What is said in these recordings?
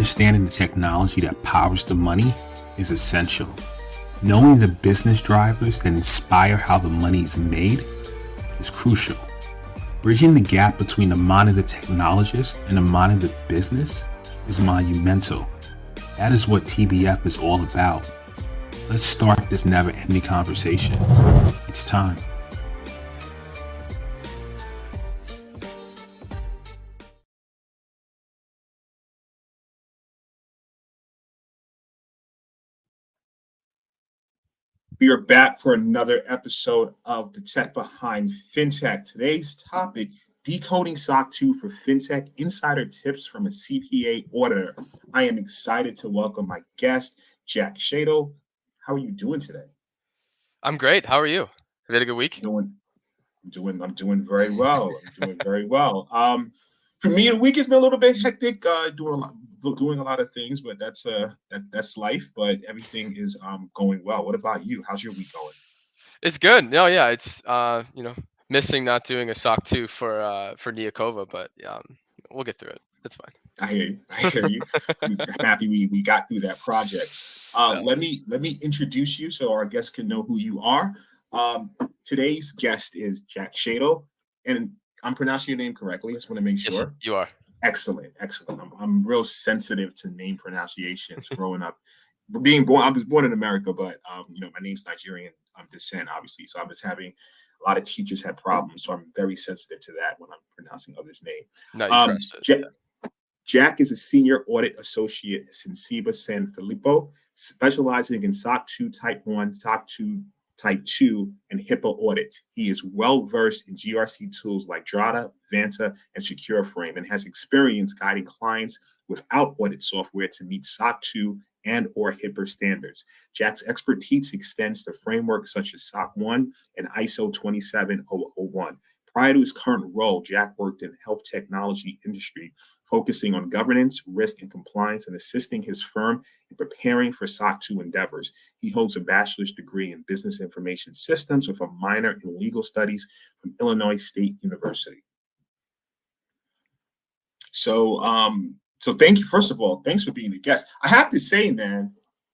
Understanding the technology that powers the money is essential. Knowing the business drivers that inspire how the money is made is crucial. Bridging the gap between the mind of the technologist and the mind of the business is monumental. That is what TBF is all about. Let's start this never-ending conversation. It's time. We are back for another episode of the Tech Behind FinTech. Today's topic, decoding SOC2 for FinTech, insider tips from a CPA auditor. I am excited to welcome my guest, Jack Shadle. How are you doing today? I'm great. How are you? Have you had a good week? I'm doing very well. For me, the week has been a little bit hectic, doing a lot of things, but that's life. But everything is going well. What about you? How's your week going? It's good. No, yeah, it's missing not doing a SOC 2 for Neokova, but we'll get through it. It's fine. I hear you. I'm happy we got through that project. Let me introduce you so our guests can know who you are. Today's guest is Jack Shadle, and I'm pronouncing your name correctly. I just want to make sure. Yes, you are. Excellent. I'm real sensitive to name pronunciations. Growing up, I was born in America, but my name's Nigerian descent, obviously. So I was having a lot of teachers had problems. So I'm very sensitive to that when I'm pronouncing others' name. No, you pressed it. Jack is a senior audit associate at Sensiba San Filippo, specializing in SOC 2 Type 1, SOC 2 Type 2, and HIPAA audits. He is well-versed in GRC tools like Drata, Vanta, and SecureFrame, and has experience guiding clients without audit software to meet SOC 2 and or HIPAA standards. Jack's expertise extends to frameworks such as SOC 1 and ISO 27001. Prior to his current role, Jack worked in the health technology industry, focusing on governance, risk, and compliance, and assisting his firm in preparing for SOC 2 endeavors. He holds a bachelor's degree in business information systems with a minor in legal studies from Illinois State University. So thank you. First of all, thanks for being a guest. I have to say, man,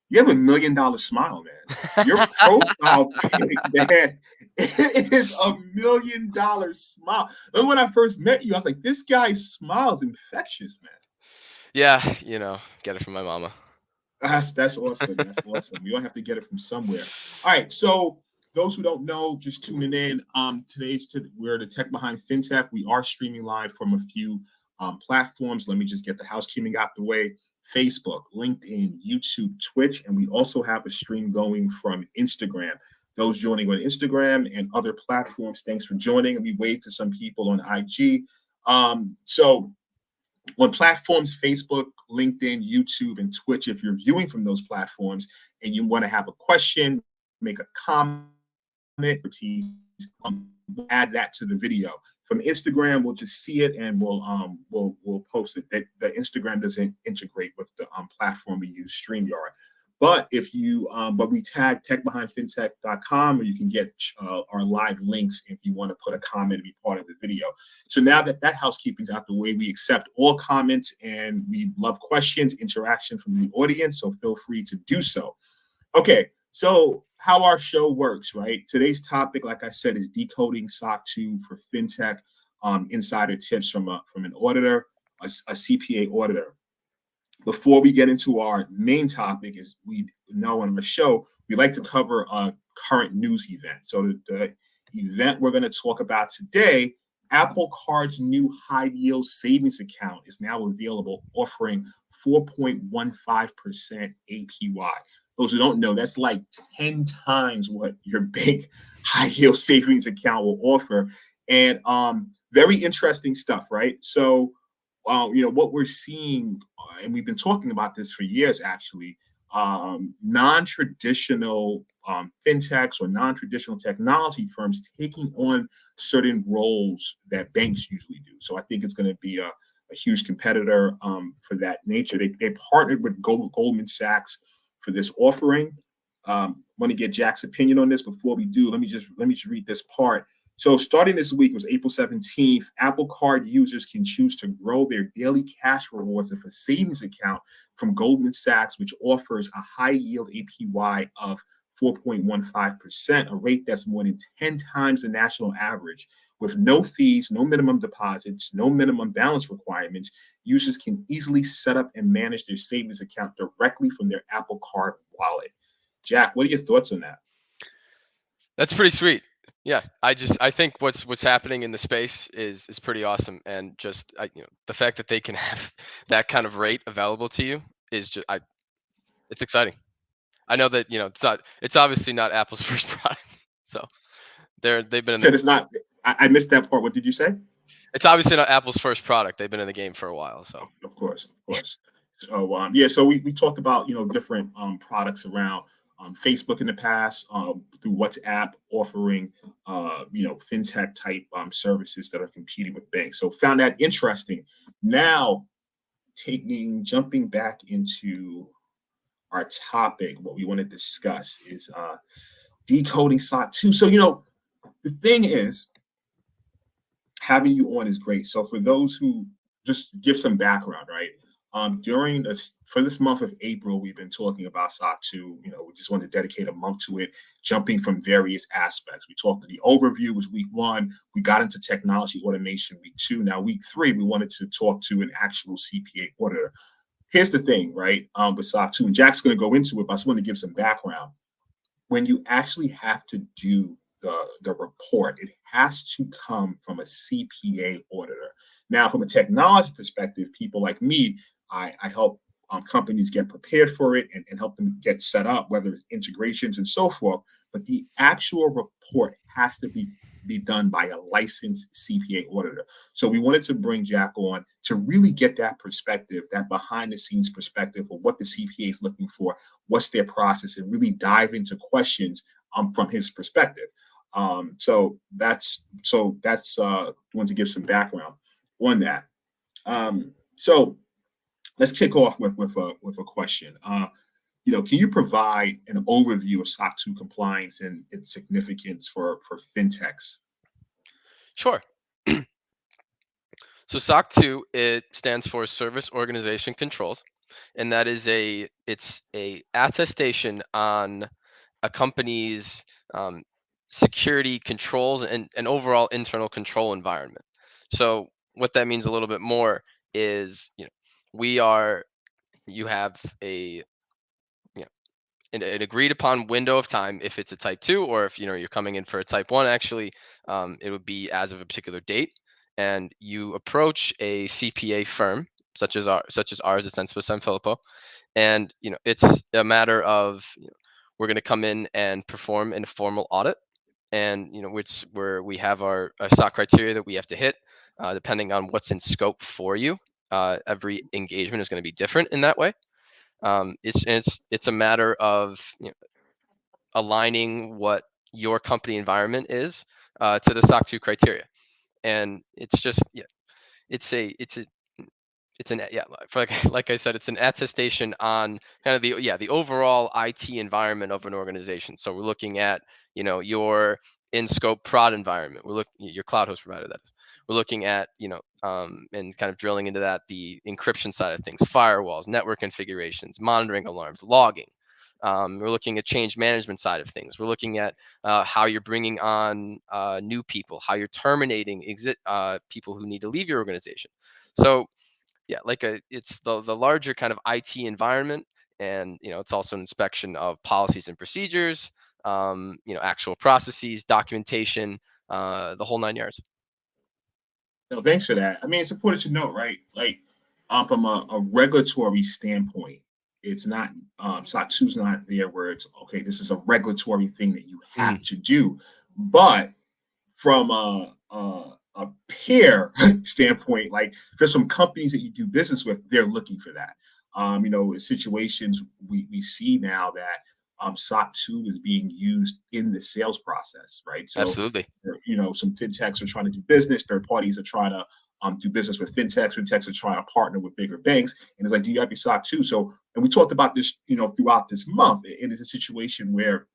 you have $1 million smile, man. Your profile pic, man, it is $1 million smile. And when I first met you, I was like, this guy's smile is infectious, man. Yeah, get it from my mama. That's awesome. That's awesome. You don't have to get it from somewhere. All right. So those who don't know, just tuning in. We're the Tech Behind FinTech. We are streaming live from a few platforms. Let me just get the housekeeping out the way. Facebook, LinkedIn, YouTube, Twitch, and we also have a stream going from Instagram. Those joining on Instagram and other platforms, thanks for joining. And we wave to some people on IG. So on platforms, Facebook, LinkedIn, YouTube, and Twitch, if you're viewing from those platforms and you want to have a question, make a comment, add that to the video. From Instagram, we'll just see it and we'll post it. The Instagram doesn't integrate with the platform we use, StreamYard. But if you but we tag techbehindfintech.com, or you can get our live links if you want to put a comment and be part of the video. So now that housekeeping's out the way, we accept all comments and we love questions, interaction from the audience. So feel free to do so. Okay. So how our show works, right? Today's topic, like I said, is decoding SOC 2 for FinTech, insider tips from an auditor, a CPA auditor. Before we get into our main topic, as we know on the show, we like to cover a current news event. So the event we're going to talk about today, Apple Card's new high-yield savings account is now available, offering 4.15% APY. Those who don't know, that's like 10 times what your big high-yield savings account will offer. And very interesting stuff, right? So, what we're seeing, and we've been talking about this for years, actually, non-traditional fintechs or non-traditional technology firms taking on certain roles that banks usually do. So I think it's going to be a huge competitor for that nature. They partnered with Goldman Sachs for this offering. Want to get Jack's opinion on this. Before we do, let me just read this part. So starting this week, was April 17th, Apple Card users can choose to grow their daily cash rewards of a savings account from Goldman Sachs, which offers a high yield APY of 4.15%, a rate that's more than 10 times the national average. With no fees, no minimum deposits, no minimum balance requirements, users can easily set up and manage their savings account directly from their Apple Card wallet. Jack, what are your thoughts on that? That's pretty sweet. Yeah, I think what's happening in the space is pretty awesome, and just the fact that they can have that kind of rate available to you is just it's exciting. I know that it's obviously not Apple's first product, so they've been in Said it's not. I missed that part. What did you say? it's obviously not Apple's first product. They've been in the game for a while, so Of course, of course. So yeah, so we talked about different products around Facebook in the past, through WhatsApp offering fintech type services that are competing with banks. So found that interesting. Now jumping back into our topic, what we want to discuss is decoding SOC2. So the thing is, having you on is great. So for those who, just give some background, right? For this month of April, we've been talking about SOC 2. We just want to dedicate a month to it, jumping from various aspects. We talked to the overview was week 1. We got into technology automation week 2. Now week 3, we wanted to talk to an actual CPA auditor. Here's the thing, right? With SOC 2, and Jack's going to go into it, but I just want to give some background. When you actually have to do the report, it has to come from a CPA auditor. Now, from a technology perspective, people like me, I help companies get prepared for it and help them get set up, whether it's integrations and so forth. But the actual report has to be done by a licensed CPA auditor. So we wanted to bring Jack on to really get that perspective, that behind the scenes perspective of what the CPA is looking for, what's their process, and really dive into questions from his perspective. So that's want to give some background on that. So let's kick off with a question. Can you provide an overview of SOC 2 compliance and its significance for fintechs? sure. So SOC 2, it stands for Service Organization Controls, and that is it's a attestation on a company's security controls and overall internal control environment. So what that means a little bit more is, you have an agreed upon window of time if it's a type 2, or if you're coming in for a type 1. Actually, it would be as of a particular date, and you approach a CPA firm such as ours at Sensiba San Filippo, and it's a matter of we're going to come in and perform an formal audit, and where we have our SOC criteria that we have to hit, depending on what's in scope for you. Every engagement is going to be different in that way. It's a matter of aligning what your company environment is to the SOC 2 criteria, and it's just like I said, it's an attestation on kind of the overall IT environment of an organization. So we're looking at your in scope prod environment. Your cloud host provider, that is. We're looking at and kind of drilling into that, the encryption side of things, firewalls, network configurations, monitoring alarms, logging. We're looking at change management side of things. We're looking at how you're bringing on new people, how you're terminating people who need to leave your organization. So yeah, it's the larger kind of IT environment, and it's also an inspection of policies and procedures, actual processes, documentation, the whole 9 yards. No, thanks for that. I mean, it's important to note, right? Like, from a regulatory standpoint, it's not SOC 2 is not there where it's okay. This is a regulatory thing that you have to do, but from a peer standpoint, like there's some companies that you do business with, they're looking for that. Situations we see now that SOC 2 is being used in the sales process, right? So, Absolutely. Some fintechs are trying to do business, third parties are trying to do business with fintechs are trying to partner with bigger banks, and it's like, do you have your SOC 2? So, and we talked about this, throughout this month, and it's a situation where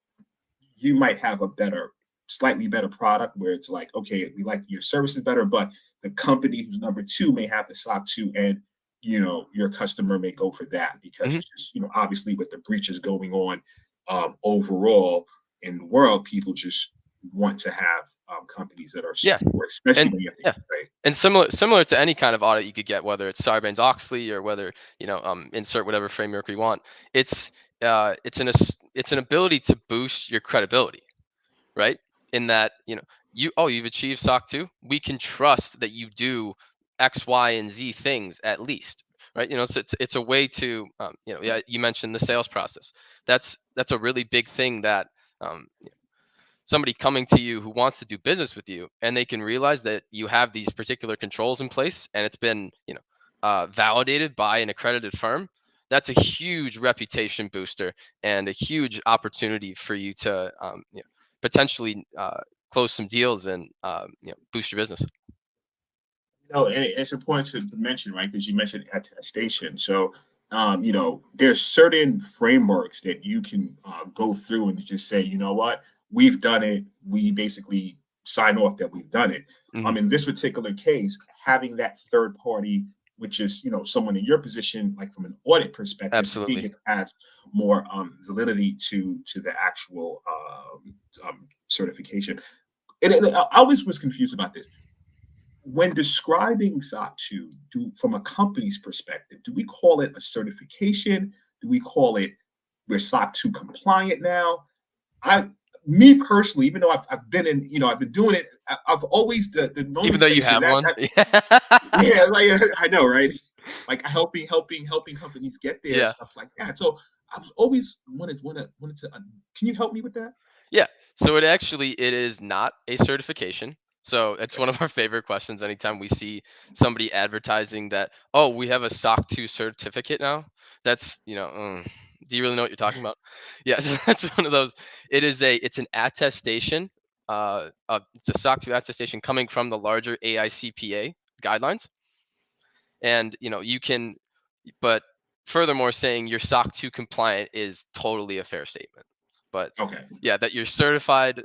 you might have a better slightly better product where it's like, okay, we like your services better, but the company who's number two may have the SOC 2, and your customer may go for that because Mhm. it's just, obviously with the breaches going on overall in the world, people just want to have companies that are Yeah. secure, especially And when you have to yeah. right? And similar to any kind of audit you could get, whether it's Sarbanes-Oxley or whether, insert whatever framework we want. It's an ability to boost your credibility, right? In that, you've achieved SOC 2. We can trust that you do X, Y, and Z things at least, right? So it's a way to, yeah, you mentioned the sales process. That's a really big thing that, um, somebody coming to you who wants to do business with you, and they can realize that you have these particular controls in place, and it's been, validated by an accredited firm. That's a huge reputation booster and a huge opportunity for you to, potentially close some deals and, boost your business. And it's important to mention, right? Because you mentioned attestation. So, there's certain frameworks that you can go through and just say, you know what, we've done it. We basically sign off that we've done it. Mhm. In this particular case, having that third party, which is, someone in your position, like from an audit perspective, I think Absolutely. it adds more validity to the actual certification. And I always was confused about this when describing SOC 2, from a company's perspective, do we call it a certification? Do we call it we're SOC 2 compliant now? I, me personally, even though I've been in, I've been doing it, I've always the Even though you nomenclature have one. yeah, like I know, right? Like helping companies get there and Yeah. stuff like that. So I've always wanted to. Can you help me with that? Yeah. So it is not a certification. So it's one of our favorite questions anytime we see somebody advertising that, oh, we have a SOC 2 certificate now. That's, do you really know what you're talking about? Yeah, so that's one of those. It's an attestation. It's a SOC 2 attestation coming from the larger AICPA guidelines. And, but furthermore, saying you're SOC 2 compliant is totally a fair statement. But Okay. yeah, that you're certified,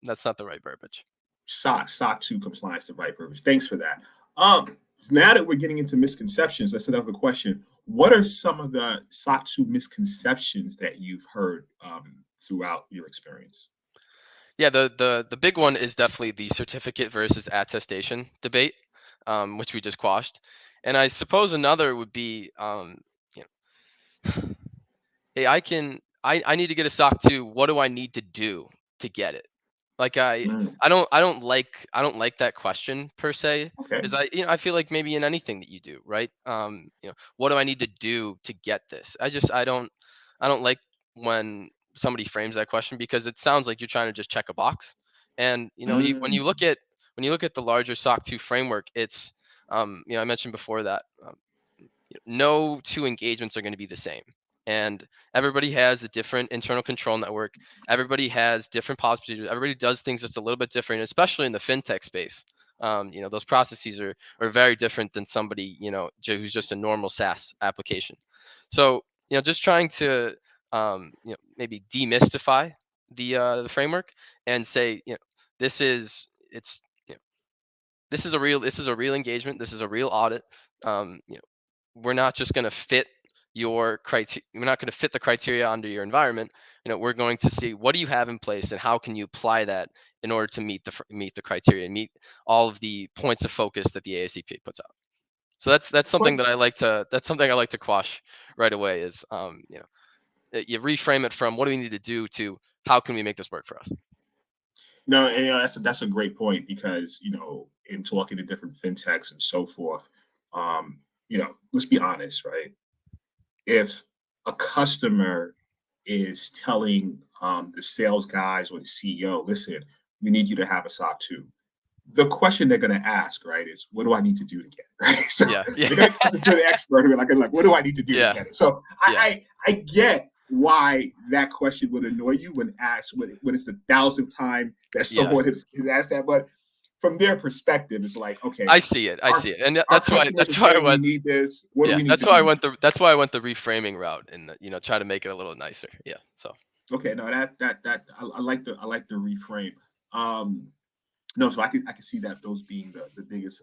that's not the right verbiage. SOC 2 compliance to right purpose. Thanks for that. Now that we're getting into misconceptions, let's another question. What are some of the SOC 2 misconceptions that you've heard throughout your experience? Yeah, the big one is definitely the certificate versus attestation debate, which we just quashed. And I suppose another would be, you know, hey, I need to get a SOC 2. What do I need to do to get it? Like Mm, I don't like that question per se, okay. because I feel like maybe in anything that you do, right? What do I need to do to get this? I don't like when somebody frames that question because it sounds like you're trying to just check a box. And when Mm, you look at the larger SOC 2 framework, it's I mentioned before that no two engagements are going to be the same. And everybody has a different internal control network. Everybody has different policy procedures. Everybody does things just a little bit different, especially in the fintech space. Those processes are very different than somebody, who's just a normal SaaS application. So, just trying to, maybe demystify the framework and say, this is, it's, this is a real engagement. This is a real audit. Um, you know, we're not just going to fit your criteria. We're not going to fit the criteria under your environment. We're going to see what do you have in place and how can you apply that in order to meet the criteria and meet all of the points of focus that the AICPA puts out. So that's something but that that's something I like to quash right away is you reframe it from what do we need to do to how can we make this work for us. no, and that's a great point because in talking to different fintechs and so forth, let's be honest, right? If a customer is telling the sales guys or the CEO, listen, we need you to have a SOC 2. The question they're going to ask, right, is what do I need to do to get it, right? So Yeah, they're yeah, going to come to the expert who are like, what do I need to do to yeah, get it? So yeah, I get why that question would annoy you when asked when it's the thousandth time that yeah. someone has asked that. But from their perspective, it's like, okay, I our see it, and our customers are that's why I saying we went. need this. What do Yeah, we need to do? that's why I went the reframing route and try to make it a little nicer. Yeah. So Okay, no, that I like the reframe. No, so I can see that those being the biggest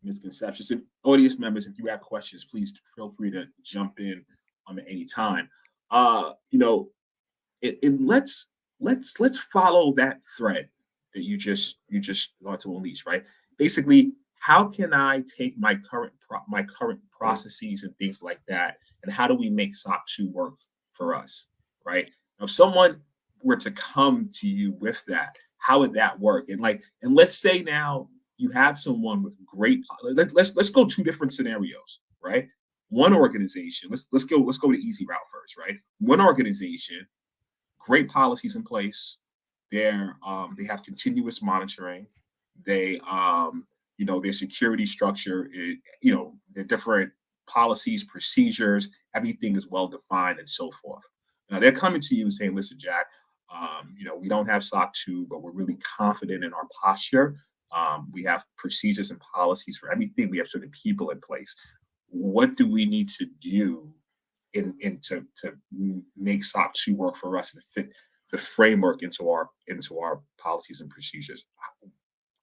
misconceptions. And audience members, if you have questions, please feel free to jump in at any time. You know, and let's follow that thread that you just want to unleash, right? Basically, how can I take my current processes and things like that, and how do we make SOC 2 work for us, right? Now, if someone were to come to you with that, how would that work? And let's say now you have someone with great. Let's go two different scenarios, right? One organization. Let's go the easy route first, right? One organization, great policies in place. They have continuous monitoring. They their security structure is, their different policies, procedures, everything is well defined and so forth. Now they're coming to you and saying, listen, Jack, we don't have SOC 2, but we're really confident in our posture. We have procedures and policies for everything. We have certain people in place. What do we need to do to make SOC 2 work for us and fit the framework into our policies and procedures?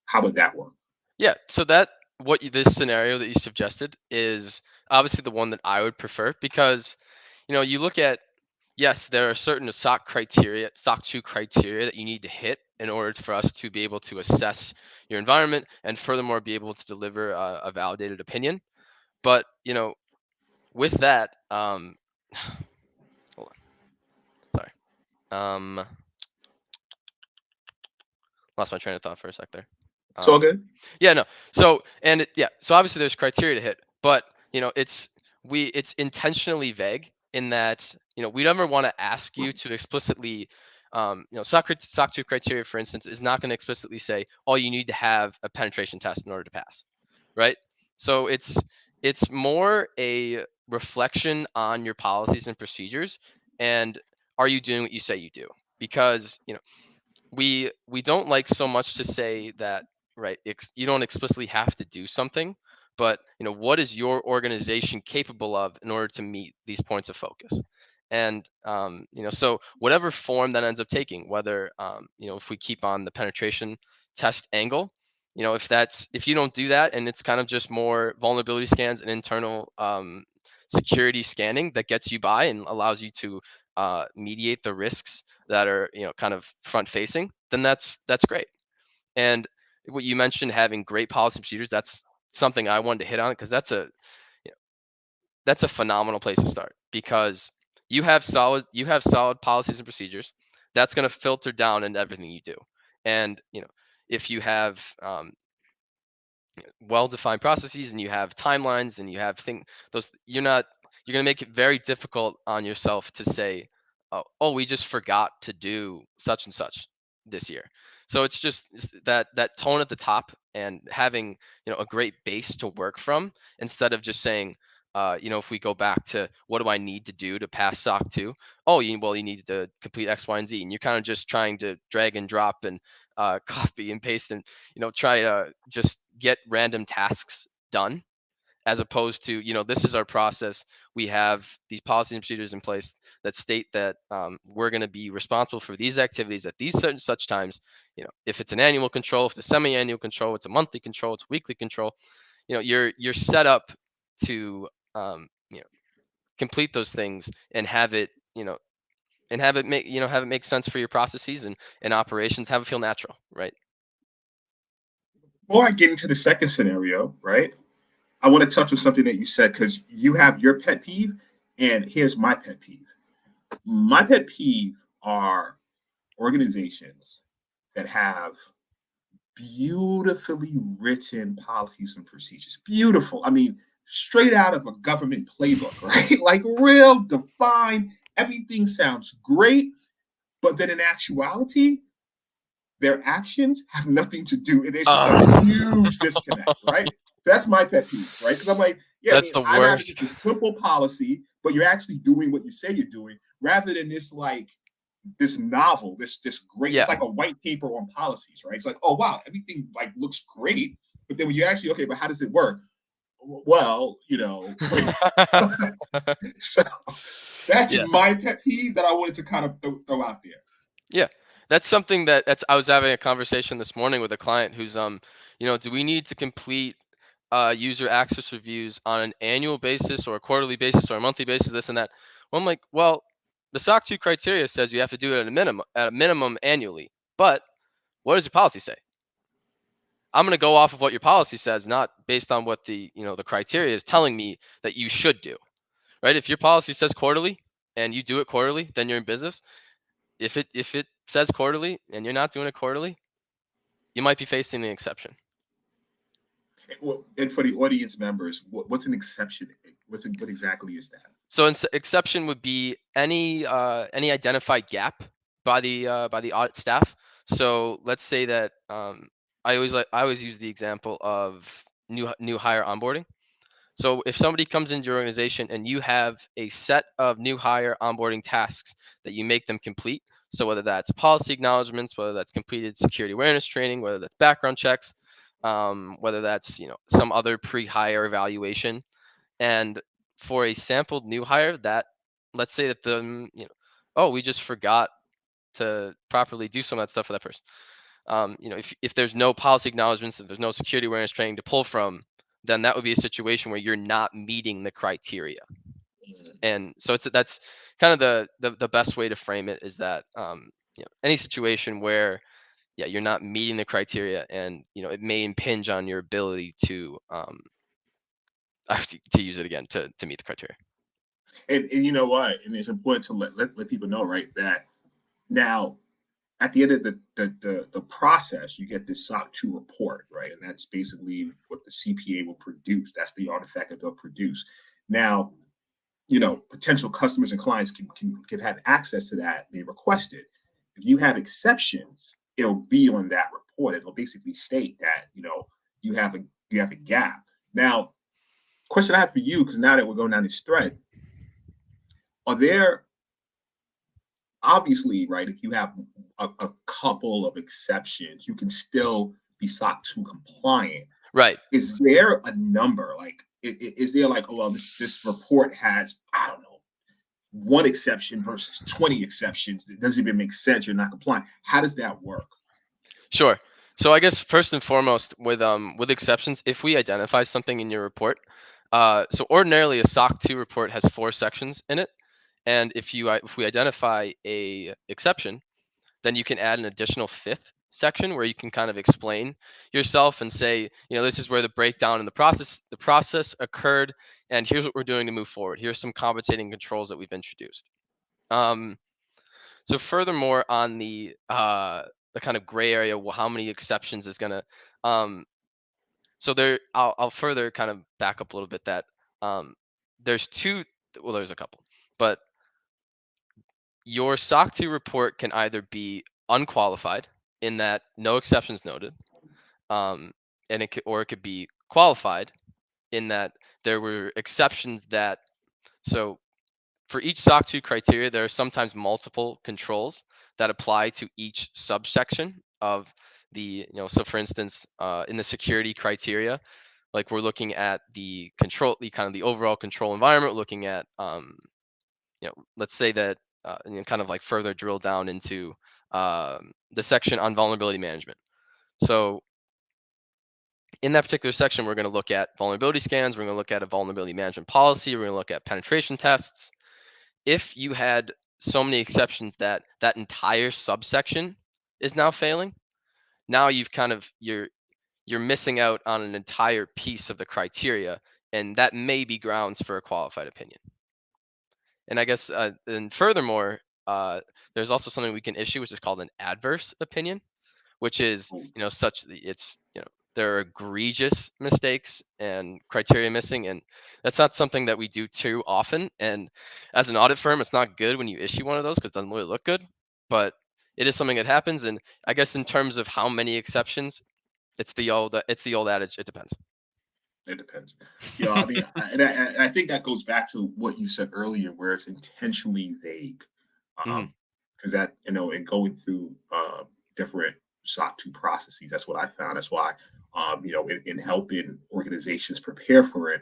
How would that work? Yeah, so this scenario that you suggested is obviously the one that I would prefer, because you look at, yes, there are certain SOC 2 criteria that you need to hit in order for us to be able to assess your environment and furthermore be able to deliver a validated opinion. But with that, hold on, sorry, lost my train of thought for a sec there. It's all good. Yeah, no. So so obviously there's criteria to hit, but it's intentionally vague in that we never want to ask you to explicitly, SOC 2 criteria, for instance, is not going to explicitly say, oh, you need to have a penetration test in order to pass, right? So it's more a reflection on your policies and procedures, and are you doing what you say you do? Because we don't like so much to say that, right, you don't explicitly have to do something, but what is your organization capable of in order to meet these points of focus? And so whatever form that ends up taking, whether if we keep on the penetration test angle, if you don't do that and it's kind of just more vulnerability scans and internal security scanning that gets you by and allows you to mediate the risks that are kind of front facing, then that's great. And what you mentioned, having great policy procedures, that's something I wanted to hit on, because that's a phenomenal place to start, because you have solid policies and procedures that's going to filter down into everything you do. And if you have well-defined processes and you have timelines and you have you're going to make it very difficult on yourself to say, oh, we just forgot to do such and such this year. So it's just that tone at the top and having a great base to work from, instead of just saying, if we go back to what do I need to do to pass SOC 2? Oh, you need to complete X, Y, and Z, and you're kind of just trying to drag and drop and copy and paste and try to just get random tasks done, as opposed to this is our process. We have these policies and procedures in place that state that we're going to be responsible for these activities at these certain such times. If it's an annual control, if it's a semi-annual control, it's a monthly control, it's a weekly control. You're set up to complete those things and have it make sense for your processes and operations, have it feel natural, right? Before I get into the second scenario, right, I want to touch on something that you said, because you have your pet peeve, and here's my pet peeve. My pet peeve are organizations that have beautifully written policies and procedures. Beautiful. I mean, straight out of a government playbook, right? Like real defined. Everything sounds great, but then in actuality, their actions have nothing to do. And it's just a huge disconnect, right? That's my pet peeve, right? Because I'm like, yeah, that's the worst. It's a simple policy, but you're actually doing what you say you're doing, rather than this novel, this great. It's like a white paper on policies, right? It's like, oh wow, everything looks great, but then when you actually, okay, but how does it work? Well, so that's my pet peeve that I wanted to kind of throw out there. Yeah. That's something I was having a conversation this morning with a client who's do we need to complete user access reviews on an annual basis or a quarterly basis or a monthly basis, this and that. Well, I'm like, well, the SOC 2 criteria says you have to do it at a minimum annually. But what does your policy say? I'm going to go off of what your policy says, not based on what the criteria is telling me that you should do. Right? If your policy says quarterly and you do it quarterly, then you're in business. If it says quarterly and you're not doing it quarterly, you might be facing an exception. Well, and for the audience members, what's an exception? What exactly is that? So an exception would be any identified gap by the audit staff. So let's say that I always use the example of new hire onboarding. So if somebody comes into your organization and you have a set of new hire onboarding tasks that you make them complete, so whether that's policy acknowledgments, whether that's completed security awareness training, whether that's background checks, whether that's some other pre-hire evaluation, and for a sampled new hire, that let's say that oh, we just forgot to properly do some of that stuff for that person. If there's no policy acknowledgments, if there's no security awareness training to pull from, then that would be a situation where you're not meeting the criteria. And so that's kind of the best way to frame it, is that any situation where you're not meeting the criteria, and it may impinge on your ability to I have to use it again to meet the criteria. And you know what? And it's important to let people know, right, that now at the end of the process, you get this SOC2 report, right? And that's basically what the CPA will produce. That's the artifact that they'll produce. Now, potential customers and clients can have access to that. They request it. If you have exceptions, it'll be on that report. It'll basically state that, you have a gap. Now, question I have for you, because now that we're going down this thread, are there, obviously, right, if you have a couple of exceptions, you can still be SOC 2 compliant. Right. Is there a number? Like, is there like, oh, well, this report has, I don't know, one exception versus 20 exceptions? It doesn't even make sense. You're not compliant. How does that work? Sure. So I guess first and foremost, with exceptions, if we identify something in your report, so ordinarily a SOC 2 report has 4 sections in it, and if we identify a exception, then you can add an additional 5th section where you can kind of explain yourself and say, this is where the breakdown in the process occurred, and here's what we're doing to move forward. Here's some compensating controls that we've introduced. So furthermore, on the kind of gray area, how many exceptions is gonna so there, I'll further kind of back up a little bit that there's a couple, but your SOC 2 report can either be unqualified, in that no exceptions noted, and it could be qualified, in that there were exceptions that, so for each SOC 2 criteria, there are sometimes multiple controls that apply to each subsection of the, so for instance, in the security criteria, like we're looking at the kind of the overall control environment, looking at, let's say that, kind of like further drill down into the section on vulnerability management. So in that particular section, we're going to look at vulnerability scans. We're going to look at a vulnerability management policy. We're going to look at penetration tests. If you had so many exceptions that that entire subsection is now failing, now you're missing out on an entire piece of the criteria, and that may be grounds for a qualified opinion. And I guess, and furthermore, there's also something we can issue, which is called an adverse opinion, which is, there are egregious mistakes and criteria missing, and that's not something that we do too often. And as an audit firm, it's not good when you issue one of those, because it doesn't really look good, but it is something that happens. And I guess in terms of how many exceptions, it's the old adage, it depends. It depends. I mean, I think that goes back to what you said earlier, where it's intentionally vague. Because that, in going through different SOC 2 processes, that's what I found. That's why, in helping organizations prepare for it,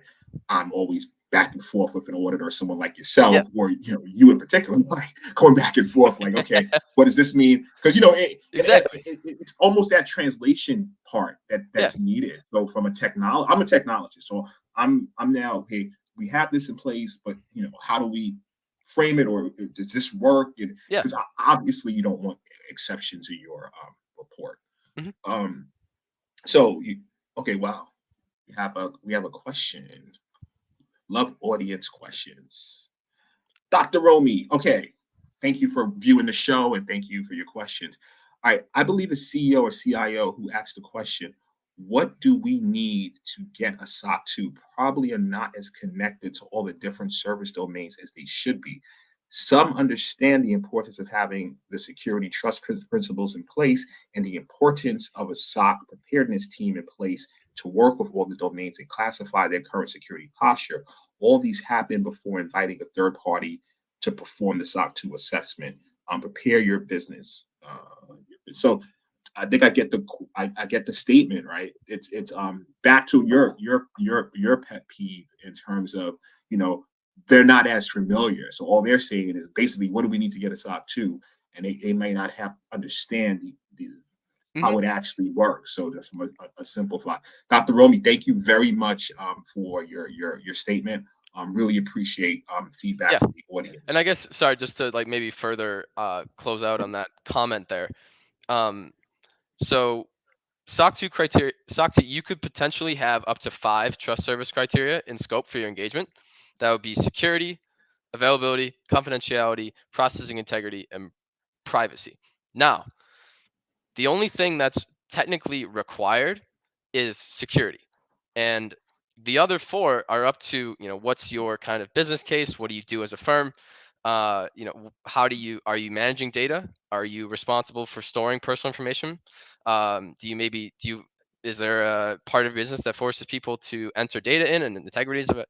I'm always back and forth with an auditor or someone like yourself, Yeah, or you in particular, like going back and forth, like, okay, what does this mean? Because exactly. it's almost that translation part Yeah. that's needed. So from I'm a technologist, so I'm now, okay, we have this in place, but how do we frame it, or does this work? Yeah. Because obviously you don't want exceptions in your report. Mhm. Um, so okay, wow, we have a question. Love audience questions. Dr. Romy, okay. Thank you for viewing the show and thank you for your questions. I believe a CEO or CIO who asked the question, what do we need to get a SOC 2 probably are not as connected to all the different service domains as they should be. Some understand the importance of having the security trust principles in place and the importance of a SOC preparedness team in place to work with all the domains and classify their current security posture. All these happen before inviting a third party to perform the SOC 2 assessment. Prepare your business. So I think I get the statement, right. It's back to your pet peeve in terms of they're not as familiar. So all they're saying is basically, what do we need to get a SOC 2, and they may not have understand the Mhm. how it actually works. So just a simplified. Dr. Romy, thank you very much for your statement. Really appreciate feedback Yeah. from the And I audience. guess, sorry, just to like maybe further close out on that comment there. Um, so SOC 2 criteria, SOC 2, you could potentially have up to 5 trust service criteria in scope for your engagement. That would be security, availability, confidentiality, processing integrity, and privacy. Now, the only thing that's technically required is security. And the other 4 are up to, what's your kind of business case? What do you do as a firm? How are you managing data? Are you responsible for storing personal information? Is there a part of business that forces people to enter data in and the integrities of it?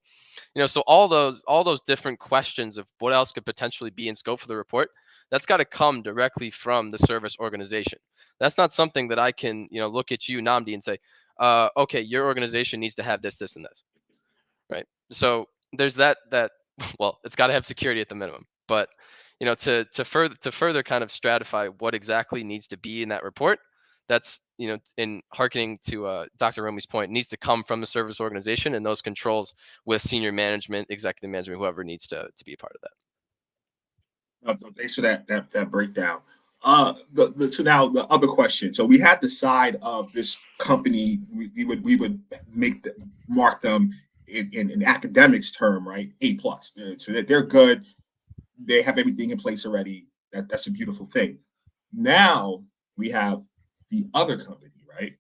So all those different questions of what else could potentially be in scope for the report, that's got to come directly from the service organization. That's not something that I can, look at you, Namdi, and say, okay, your organization needs to have this, this, and this, right? So there's that. Well, it's got to have security at the minimum, but to further kind of stratify what exactly needs to be in that report, that's in hearkening to Dr. Romy's point, needs to come from the service organization and those controls with senior management, executive management, whoever needs to be a part of that. Thanks for that breakdown. So now the other question. So we had the side of this company. We would mark them in academics term, right? A+. So that they're good. They have everything in place already. That's a beautiful thing. Now we have the other company, right?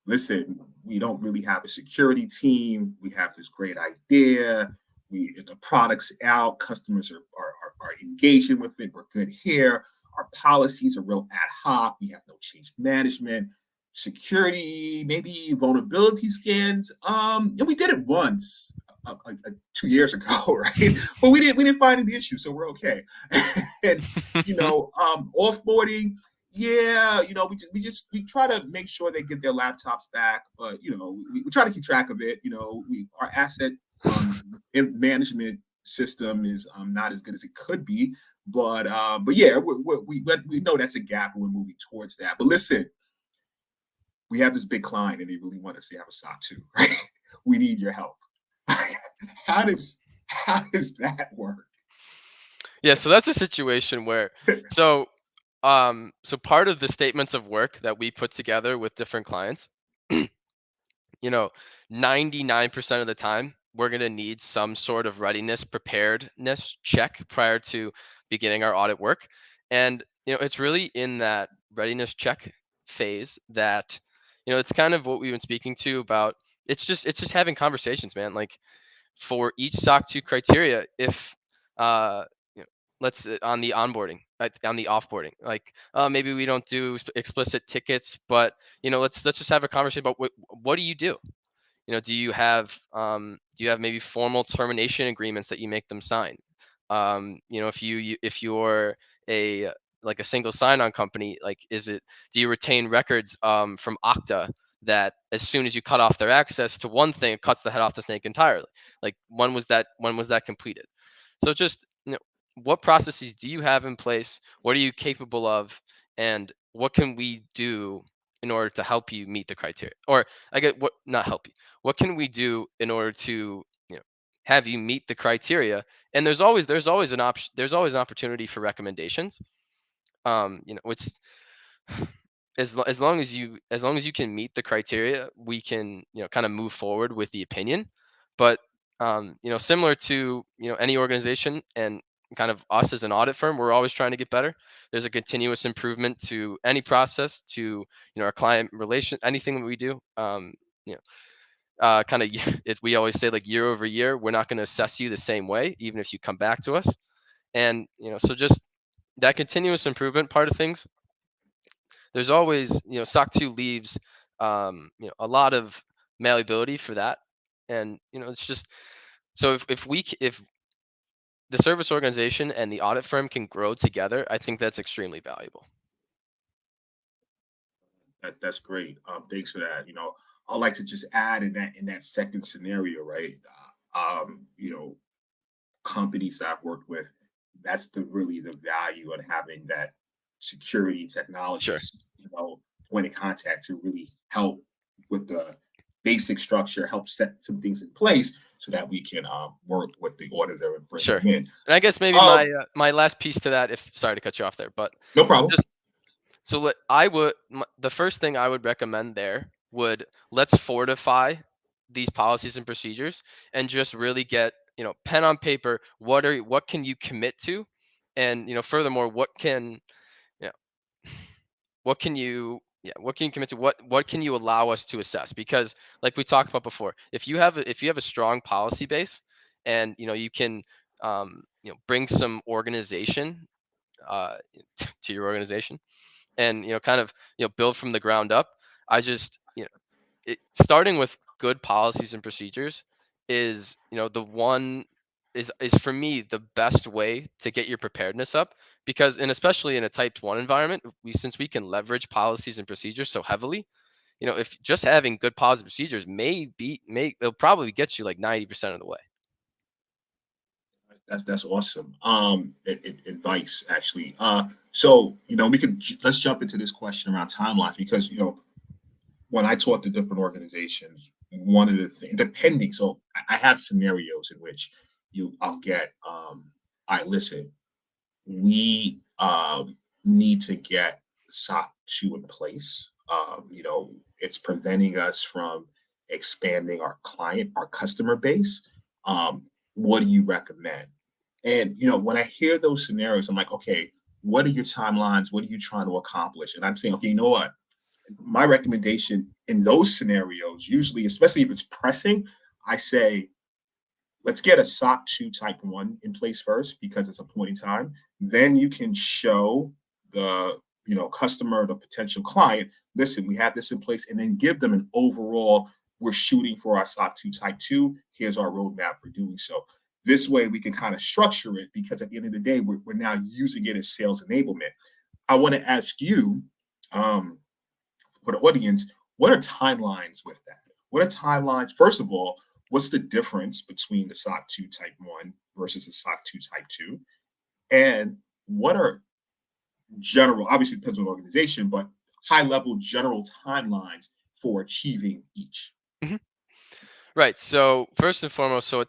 Listen, we don't really have a security team. We have this great idea. The product's out. Customers are engaging with it. We're good here. Our policies are real ad hoc. We have no change management, security, maybe vulnerability scans. And we did it once, 2 years ago, right? But we didn't find any issues, so we're okay. And offboarding, yeah, we try to make sure they get their laptops back, but we try to keep track of it. Our asset management system is not as good as it could be, but yeah, we know that's a gap and we're moving towards that. But listen, we have this big client and they really want us to have a SOC 2, right? We need your help. how does that work? Yeah, so that's a situation where, so part of the statements of work that we put together with different clients, you know, 99% of the time, we're going to need some sort of readiness, preparedness check prior to beginning our audit work. And, it's really in that readiness check phase that, it's kind of what we've been speaking to about. It's just having conversations, man. Like for each SOC 2 criteria, if, uh, let's on the onboarding, on the offboarding, like maybe we don't do explicit tickets, but let's just have a conversation about what do you do. Do you have maybe formal termination agreements that you make them sign? If you're a like a single sign-on company, like do you retain records from Okta that as soon as you cut off their access to one thing, it cuts the head off the snake entirely. Like when was that completed? So just, what processes do you have in place? What are you capable of? And what can we do in order to help you meet the criteria? Or I get what not help you. What can we do in order to, have you meet the criteria? And there's always an option. There's always an opportunity for recommendations. It's as long as you can meet the criteria, we can, kind of move forward with the opinion. But similar to, any organization and kind of us as an audit firm, we're always trying to get better. There's a continuous improvement to any process, to, our client relation, anything that we do. You know Kind of we always say, like, year over year, we're not going to assess you the same way even if you come back to us. And so just that continuous improvement part of things, there's always, SOC 2 leaves, a lot of malleability for that. And it's just, so if the service organization and the audit firm can grow together, I think that's extremely valuable. That's great. Thanks for that. I'd like to just add in that second scenario, right? You know, companies that I've worked with, that's really the value of having that security Sure. technologist, point of contact to really help with the basic structure, help set some things in place so that we can work with the auditor and bring Sure. them in. And I guess maybe Um, my last piece to that, if sorry to cut you off there, but no problem. just so the first thing I would recommend there would, let's fortify these policies and procedures and just really get, pen on paper. What can you commit to? And furthermore, you know, what can you commit to? What can you allow us to assess? Because, like we talked about before, if you have a strong policy base, and you can, bring some organization, uh, to your organization, and kind of, build from the ground up. I just, starting with good policies and procedures is, the one is for me the best way to get your preparedness up. Because, and especially in a type 1 environment, since we can leverage policies and procedures so heavily, if just having good policy procedures it'll probably get you like 90% of the way. That's awesome. Advice actually. So let's jump into this question around timelines because when I talk to different organizations, one of the things, depending, so I have scenarios in which I'll get, I listen, we need to get SOC 2 in place. It's preventing us from expanding our customer base. What do you recommend? And when I hear those scenarios, I'm like, okay, what are your timelines? What are you trying to accomplish? And I'm saying, okay, you know what? My recommendation in those scenarios, usually, especially if it's pressing, I say, let's get a SOC 2 type 1 in place first because it's a point in time. Then you can show the customer, the potential client, listen, we have this in place, and then give them an overall, we're shooting for our SOC 2 type 2. Here's our roadmap for doing so. This way we can kind of structure it because at the end of the day, we're now using it as sales enablement. I want to ask you, for the audience, what are timelines with that? What are timelines? First of all, what's the difference between the SOC 2 type 1 versus the SOC 2 type 2? And what are general, obviously it depends on the organization, but high level general timelines for achieving each? Mhm. Right. So first and foremost, so a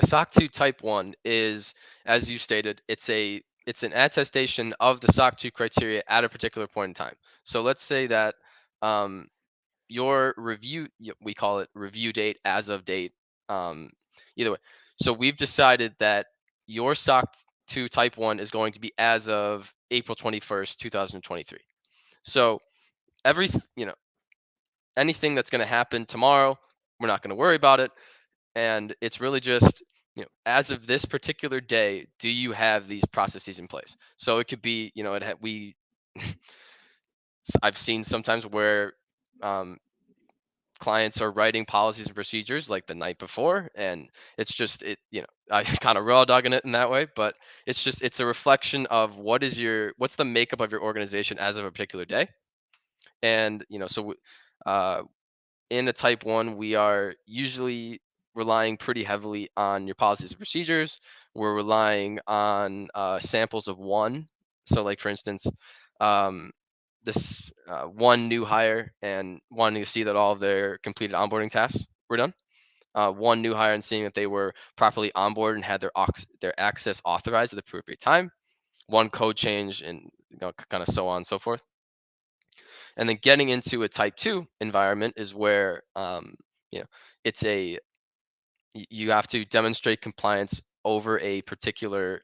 SOC 2 type 1 is, as you stated, it's an attestation of the SOC 2 criteria at a particular point in time. So let's say that, um, your review, we call it review date, as of date, um, either way. So we've decided that your SOC 2 type 1 is going to be as of April 21st, 2023. So every, anything that's going to happen tomorrow, we're not going to worry about it. And it's really just, as of this particular day, do you have these processes in place? So it could be, I've seen sometimes where, um, clients are writing policies and procedures like the night before, and it's just I kind of raw dogging it in that way. But it's a reflection of what's the makeup of your organization as of a particular day. And so in a type 1, we are usually relying pretty heavily on your policies and procedures. We're relying on samples of one. So like for instance, um, this one new hire and wanting to see that all of their completed onboarding tasks were done. One new hire and seeing that they were properly onboarded and had their access authorized at the appropriate time. One code change, and kind of so on and so forth. And then getting into a type 2 environment is where you know it's a you have to demonstrate compliance over a particular,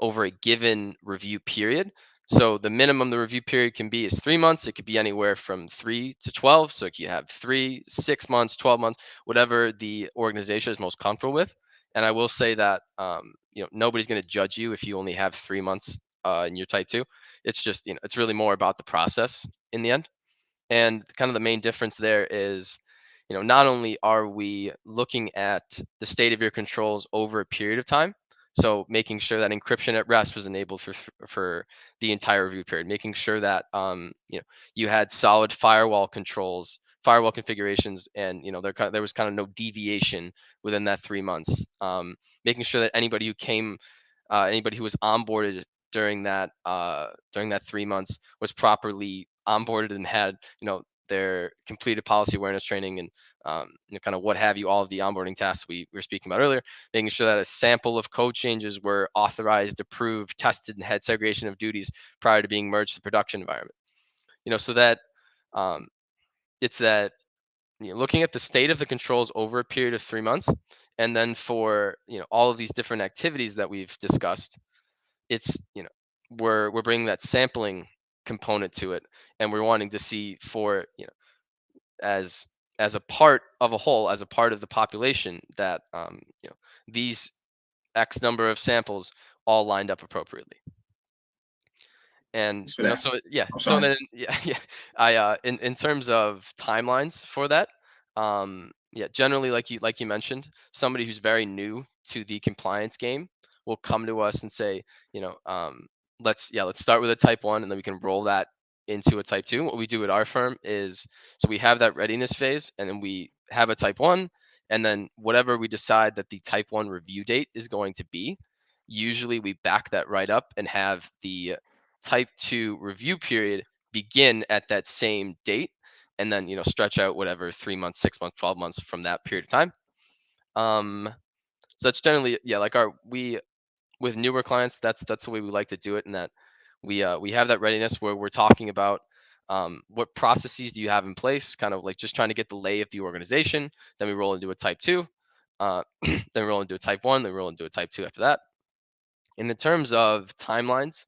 over a given review period. So the minimum the review period can be is 3 months. It could be anywhere from 3 to 12. So you have 3, 6 months, 12 months, whatever the organization is most comfortable with. And I will say that nobody's going to judge you if you only have 3 months in your type 2. It's just, it's really more about the process in the end. And kind of the main difference there is, not only are we looking at the state of your controls over a period of time, so making sure that encryption at rest was enabled for the entire review period, making sure that you had solid firewall controls, firewall configurations, and there was kind of no deviation within that 3 months. Making sure that anybody who was onboarded during that 3 months was properly onboarded and had their completed policy awareness training and kind of what have you, all of the onboarding tasks we were speaking about earlier, making sure that a sample of code changes were authorized, approved, tested, and had segregation of duties prior to being merged to the production environment. So that um, it's that looking at the state of the controls over a period of 3 months, and then for all of these different activities that we've discussed, it's we're bringing that sampling component to it, and we're wanting to see for as as a part of a whole, as a part of the population, that these X number of samples all lined up appropriately. And Thanks for that. yeah, I'm so sorry. then yeah, yeah, I in terms of timelines for that, yeah, generally, like you mentioned, somebody who's very new to the compliance game will come to us and say, let's start with a type 1, and then we can roll that into a type 2. What we do at our firm is, so we have that readiness phase, and then we have a type 1, and then whatever we decide that the type 1 review date is going to be, usually we back that right up and have the type 2 review period begin at that same date, and then stretch out whatever 3 months, 6 months, 12 months from that period of time. So that's generally, yeah, like we with newer clients, that's the way we like to do it, and that we have that readiness where we're talking about what processes do you have in place, kind of like just trying to get the lay of the organization. Then we roll into a type 2, then we roll into a type 1, then we roll into a type 2 after that. In the terms of timelines,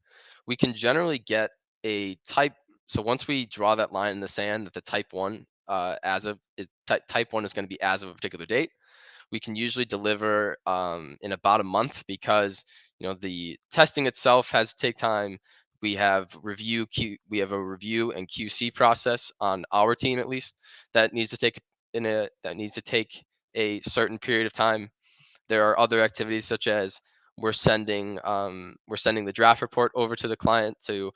we can generally get a type. So once we draw that line in the sand that the type 1 type 1 is going to be as of a particular date, we can usually deliver in about a month, because the testing itself has to take time. We have a review and QC process on our team, at least, that needs to take a certain period of time. There are other activities, such as we're sending the draft report over to the client to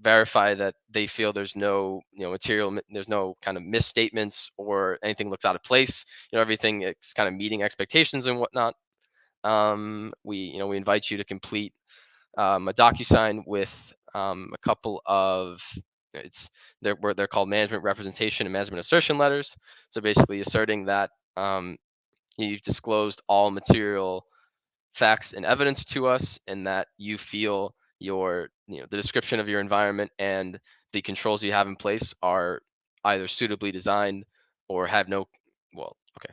verify that they feel there's no there's no kind of misstatements or anything looks out of place. Everything is kind of meeting expectations and whatnot. We invite you to complete a DocuSign with a couple of, they're called management representation and management assertion letters. So basically asserting that you've disclosed all material facts and evidence to us, and that you feel the description of your environment and the controls you have in place are either suitably designed or have no, well, okay.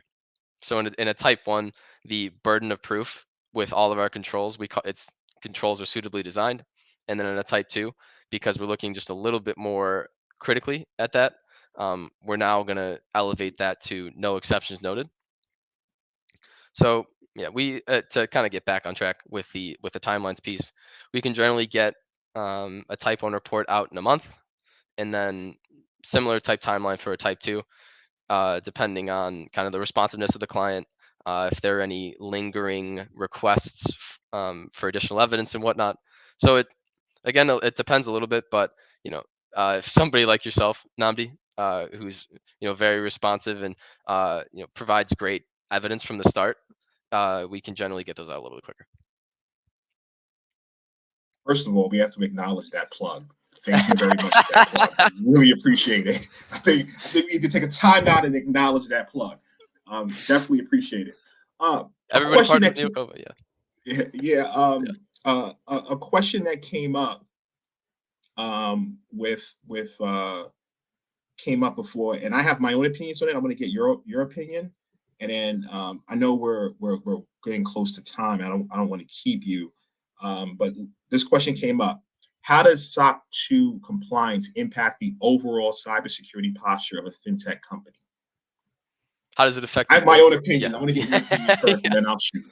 So in a type 1, the burden of proof with all of our controls, we call it's controls are suitably designed. And then in a type 2, because we're looking just a little bit more critically at that, we're now going to elevate that to no exceptions noted. So yeah, we to kind of get back on track with the timelines piece, we can generally get a type 1 report out in a month, and then similar type timeline for a type 2, depending on kind of the responsiveness of the client, if there are any lingering requests for additional evidence and whatnot. So it depends a little bit, but if somebody like yourself, Namdi, who's very responsive and provides great evidence from the start, we can generally get those out a little bit quicker. First of all, we have to acknowledge that plug. Thank you very much for that plug. I really appreciate it. I think we need to take a time out and acknowledge that plug. Definitely appreciate it. Everybody part of Neocova, a question that came up came up before, and I have my own opinions on it. I'm going to get your opinion, and then I know we're getting close to time. I don't want to keep you, but this question came up: how does SOC 2 compliance impact the overall cybersecurity posture of a fintech company? How does it affect? I have my own opinion. I want to get your opinion first, and then I'll shoot.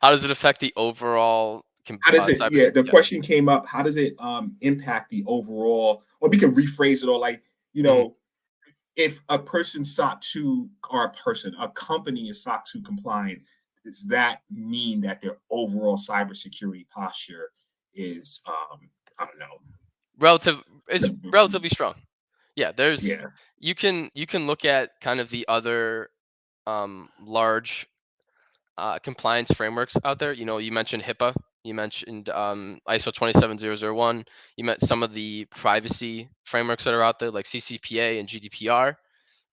How does it affect the overall? How does it? The question came up. How does it impact the overall? Or we can rephrase it, or like if a person SOC 2 or a company is SOC 2 compliant, does that mean that their overall cybersecurity posture is I don't know, relatively strong? Yeah, you can look at kind of the other large compliance frameworks out there. You mentioned HIPAA, you mentioned ISO 27001, you met some of the privacy frameworks that are out there like CCPA and GDPR.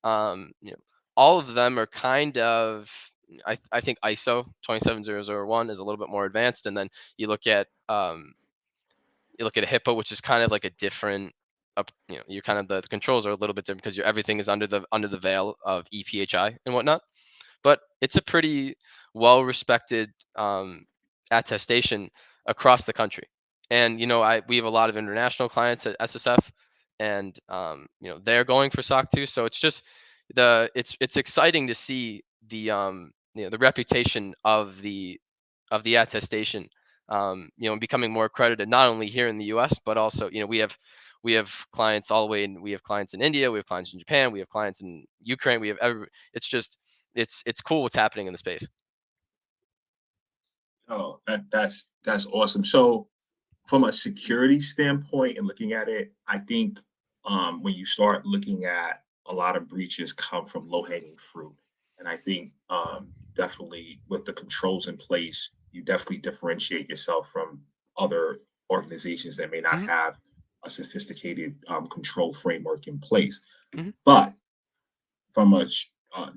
All of them are kind of, I think ISO 27001 is a little bit more advanced, and then you look at HIPAA, which is kind of like a different you're kind of the controls are a little bit different because everything is under the veil of EPHI and whatnot. But it's a pretty well respected attestation across the country. And we have a lot of international clients at SSF, and they're going for SOC 2. So it's just it's exciting to see the the reputation of the attestation becoming more accredited, not only here in the US, but also we have clients all the way in, we have clients in India, we have clients in Japan, we have clients in Ukraine, we have it's just it's cool what's happening in the space. Oh, that's awesome. So from a security standpoint and looking at it, I think when you start looking at a lot of breaches come from low-hanging fruit. And I think definitely with the controls in place, you definitely differentiate yourself from other organizations that may not have a sophisticated control framework in place. But from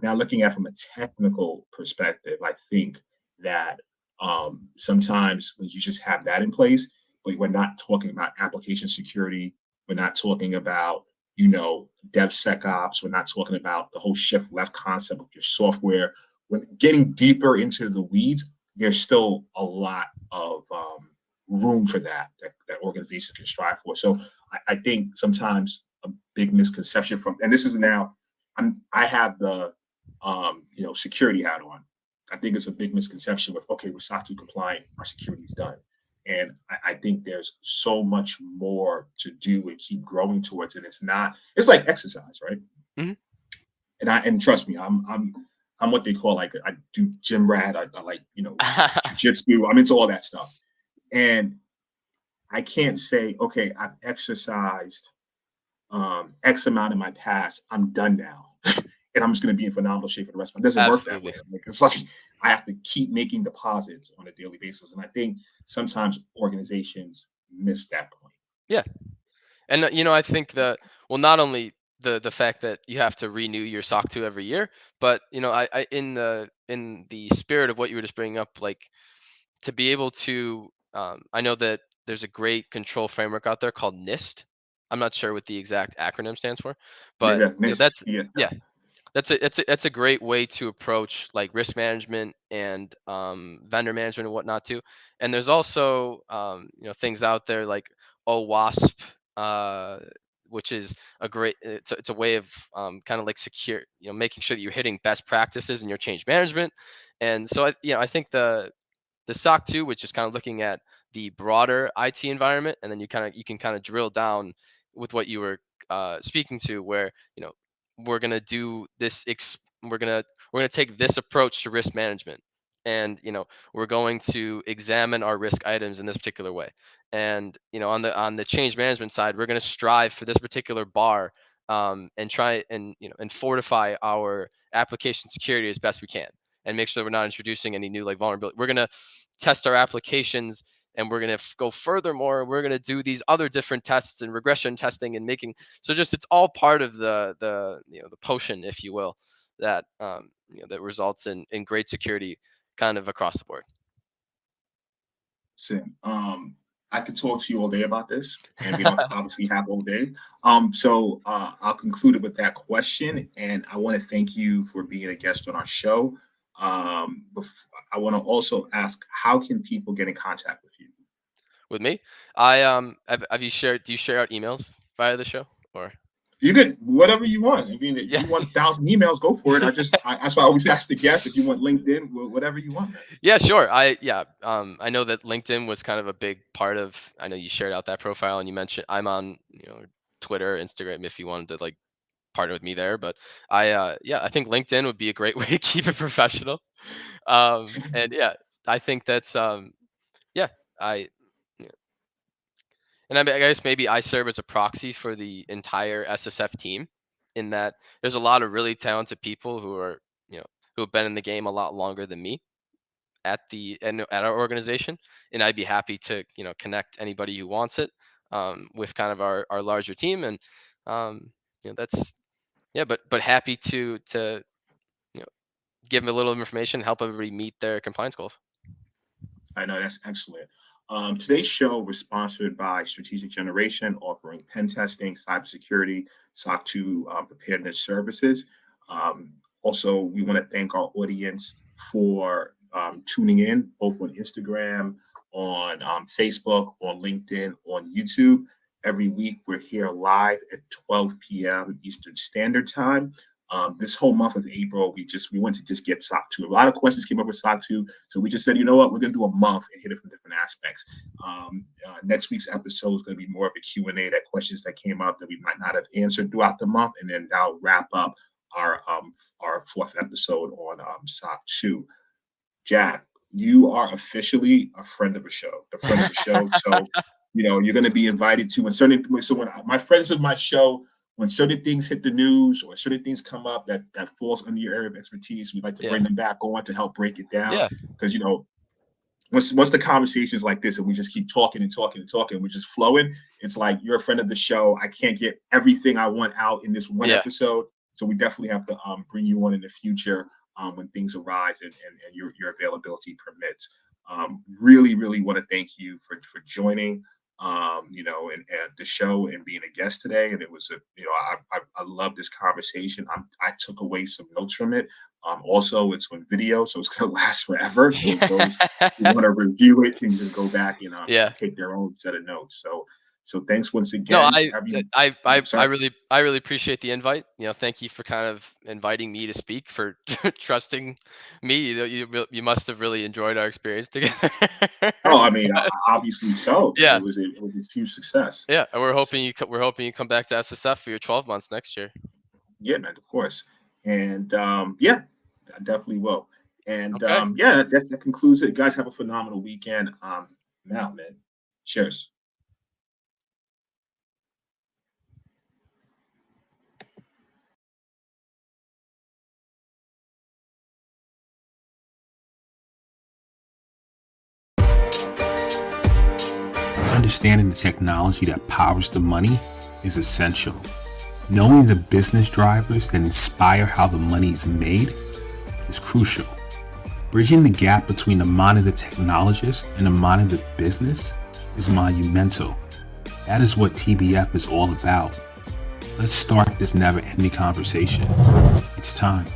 now looking at from a technical perspective, I think that sometimes when you just have that in place, but we're not talking about application security, we're not talking about DevSecOps, we're not talking about the whole shift left concept of your software. When getting deeper into the weeds, there's still a lot of room for that organizations can strive for. So I think sometimes a big misconception and this is now, I have the security hat on. I think it's a big misconception with, okay, we're SOC 2 compliant, our security is done. And I think there's so much more to do and keep growing towards it. It's like exercise, right? And trust me, I'm what they call, like, I do gym rat, I like, jujitsu, I'm into all that stuff. And I can't say, okay, I've exercised X amount in my past, I'm done now. And I'm just going to be in phenomenal shape for the rest of it. It doesn't work that way. It's like I have to keep making deposits on a daily basis. And I think sometimes organizations miss that point. Yeah. And, I think that, well, not only the fact that you have to renew your SOC 2 every year, but, I in the spirit of what you were just bringing up, like to be able to, I know that there's a great control framework out there called NIST. I'm not sure what the exact acronym stands for, but that's a great way to approach like risk management and vendor management and whatnot too. And there's also things out there like OWASP, which is it's a way of kind of like secure, making sure that you're hitting best practices in your change management. And so I think the SOC 2, which is kind of looking at the broader IT environment, and then you can kind of drill down with what you were speaking to, where we're gonna do this. We're gonna take this approach to risk management, and we're going to examine our risk items in this particular way. And on the change management side, we're going to strive for this particular bar, and try and fortify our application security as best we can, and make sure we're not introducing any new vulnerability. We're going to test our applications, and we're going to go furthermore. We're going to do these other different tests and regression testing, and making so just it's all part of the potion, if you will, that that results in great security kind of across the board. I could talk to you all day about this, and we don't obviously have all day. So I'll conclude it with that question, and I want to thank you for being a guest on our show. I want to also ask, how can people get in contact with you? With me, have you shared? Do you share out emails via the show, or? You could, whatever you want. I mean, if Yeah. you want 1,000 emails, go for it. That's why I always ask the guests, if you want LinkedIn, whatever you want, man. Yeah, sure. I know that LinkedIn was kind of a big part of. I know you shared out that profile, and you mentioned I'm on Twitter, Instagram, if you wanted to partner with me there. But I think LinkedIn would be a great way to keep it professional. And yeah, I think that's yeah, I yeah. And I guess maybe I serve as a proxy for the entire SSF team, in that there's a lot of really talented people who are who have been in the game a lot longer than me at our organization, and I'd be happy to connect anybody who wants it, with kind of our larger team. And that's but happy to give them a little information, help everybody meet their compliance goals. I know, that's excellent. Today's show was sponsored by Strategic Generation, offering pen testing, cybersecurity, SOC2 preparedness services. Also, we want to thank our audience for tuning in, both on Instagram, on Facebook, on LinkedIn, on YouTube. Every week, we're here live at 12 p.m. Eastern Standard Time. This whole month of April, we went to just get SOC 2. A lot of questions came up with SOC 2, so we just said, you know what, we're going to do a month and hit it from different aspects. Next week's episode is going to be more of a Q&A, that questions that came up that we might not have answered throughout the month, and then that'll wrap up our fourth episode on SOC 2. Jack, you are officially a friend of the show, So you're going to be invited to when my friends of my show, when certain things hit the news or certain things come up that falls under your area of expertise, we'd like to bring them back on to help break it down. Yeah. Because once the conversations like this and we just keep talking and talking and talking, we're just flowing, it's like, you're a friend of the show. I can't get everything I want out in this one episode. So we definitely have to bring you on in the future when things arise and your availability permits. Really, really want to thank you for joining. And the show and being a guest today. And it was I love this conversation. I took away some notes from it. Also, it's on video, so it's going to last forever. So those who want to review it can just go back and take their own set of notes. So thanks once again. No, I really appreciate the invite. Thank you for kind of inviting me to speak, for trusting me. You must have really enjoyed our experience together. Oh, I mean, obviously so. Yeah, it was a huge success. Yeah, and we're hoping you come back to SSF for your 12 months next year. Yeah, man, of course. And I definitely will. And Okay. that concludes it. Guys, have a phenomenal weekend. Now, man, cheers. Understanding the technology that powers the money is essential. Knowing the business drivers that inspire how the money is made is crucial. Bridging the gap between the mind of the technologist and the mind of the business is monumental. That is what TBF is all about. Let's start this never-ending conversation. It's time.